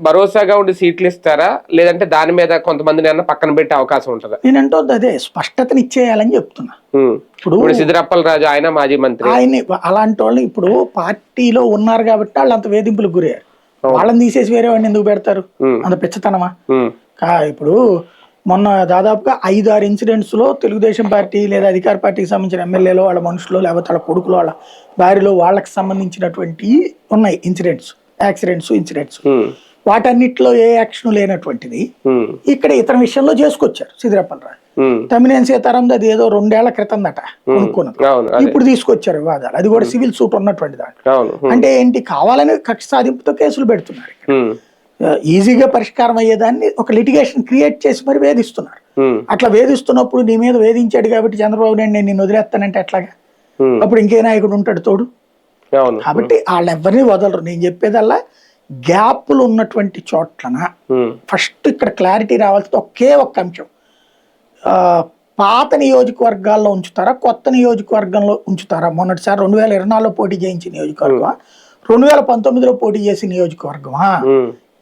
భరోసాగా ఉండి సీట్లు ఇస్తారా, లేదంటే దాని మీద కొంతమందిని అన్న పక్కన పెట్టే అవకాశం ఉంటుందా? నేనంటో అదే స్పష్టతని ఇచ్చేయాలని చెప్తున్నా. ఇప్పుడు సిద్ధరాప్పల్ రాజు ఆయన మాజీ మంత్రి, ఆయన అలాంటి వాళ్ళు ఇప్పుడు పార్టీలో ఉన్నారు కాబట్టి వాళ్ళు అంత వేధింపులకు గురయ్యారు. వాళ్ళని తీసేసి వేరే వాడిని ఎందుకు పెడతారు? అంత పిచ్చతనమా? ఇప్పుడు మొన్న దాదాపుగా 5-6 ఇన్సిడెంట్స్ లో తెలుగుదేశం పార్టీ లేదా అధికార పార్టీకి సంబంధించిన ఎమ్మెల్యేలు, వాళ్ళ మనుషులు, లేకపోతే వాళ్ళ కొడుకులు, వాళ్ళ భార్యలు, వాళ్ళకి సంబంధించినటువంటి ఉన్నాయి యాక్సిడెంట్స్, ఇన్సిడెంట్స్. వాటన్నిటిలో ఏ యాక్షన్ లేనటువంటిది ఇక్కడ ఇతర విషయంలో చేసుకొచ్చారు సిద్దిరాపల్ రాజు. తమ్మినేని సీతారాం అది ఏదో 2 ఏళ్ల క్రితం దట కొనుక్కున్నది, ఇప్పుడు తీసుకొచ్చారు వివాదాలు. అది కూడా సివిల్ సూట్ ఉన్నటువంటి దాంట్లో. అంటే ఏంటి, కావాలని కక్ష సాధింపుతో కేసులు పెడుతున్నారు. ఈజీగా పరిష్కారం అయ్యేదాన్ని ఒక లిటిగేషన్ క్రియేట్ చేసి మరి వేధిస్తున్నారు. అట్లా వేధిస్తున్నప్పుడు నీ మీద వేధించాడు కాబట్టి చంద్రబాబు నాయుడు నేను నిన్ను వదిలేస్తానంటే ఎట్లాగా? అప్పుడు ఇంకే నాయకుడు ఉంటాడు తోడు? కాబట్టి వాళ్ళెవ్వరిని వదలరు. నేను చెప్పేదల్లా గ్యాప్లు ఉన్నటువంటి చోట్లన ఫస్ట్ ఇక్కడ క్లారిటీ రావాల్సింది ఒక్క అంశం. పాత నియోజకవర్గాల్లో ఉంచుతారా, కొత్త నియోజకవర్గంలో ఉంచుతారా? మొన్నటిసారి 2024లో పోటీ చేయించిన నియోజకవర్గమా, 2019లో పోటీ చేసిన నియోజకవర్గమా?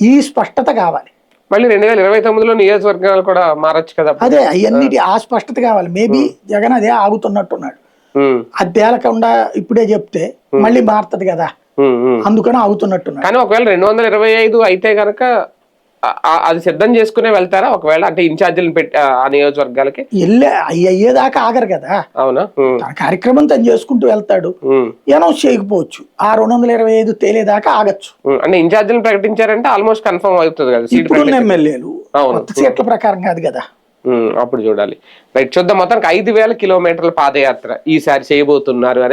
ఈ స్పష్టత కావాలి. మళ్ళీ 2029లో నియోజకవర్గాలు కూడా మారచ్చు కదా? అదే అవన్నిటి ఆ స్పష్టత కావాలి. మేబీ జగన్ అదే ఆగుతున్నట్టున్నాడు. అది తేలకుండా ఇప్పుడే చెప్తే మళ్ళీ మారుతుంది కదా, అందుకని ఆగుతున్నట్టున్నాడు. కానీ ఒకవేళ 225 అయితే గనక అది సిద్ధం చేసుకునే వెళ్తారా? ఒకవేళ అంటే ఇన్ఛార్జీలను పెట్టి ఆ నియోజకవర్గాలకి అయ్యేదాకా ఆగరు కదా. అవునా? తన కార్యక్రమం తను చేసుకుంటూ వెళ్తాడు. అనౌన్స్ చేయకపోవచ్చు, ఆ 225 తేలేదాకా ఆగచ్చు. అంటే ఇన్ఛార్జీలను ప్రకటించారంటే ఆల్మోస్ట్ కన్ఫర్మ్ అవుతుంది కదా. ఇప్పుడు ఎమ్మెల్యేలు కొత్త సీట్ల ప్రకారం కాదు కదా, అప్పుడు చూడాలి. రైట్, చూద్దాం. మొత్తానికి 5,000 కిలోమీటర్ల పాదయాత్ర ఈసారి చేయబోతున్నారు అని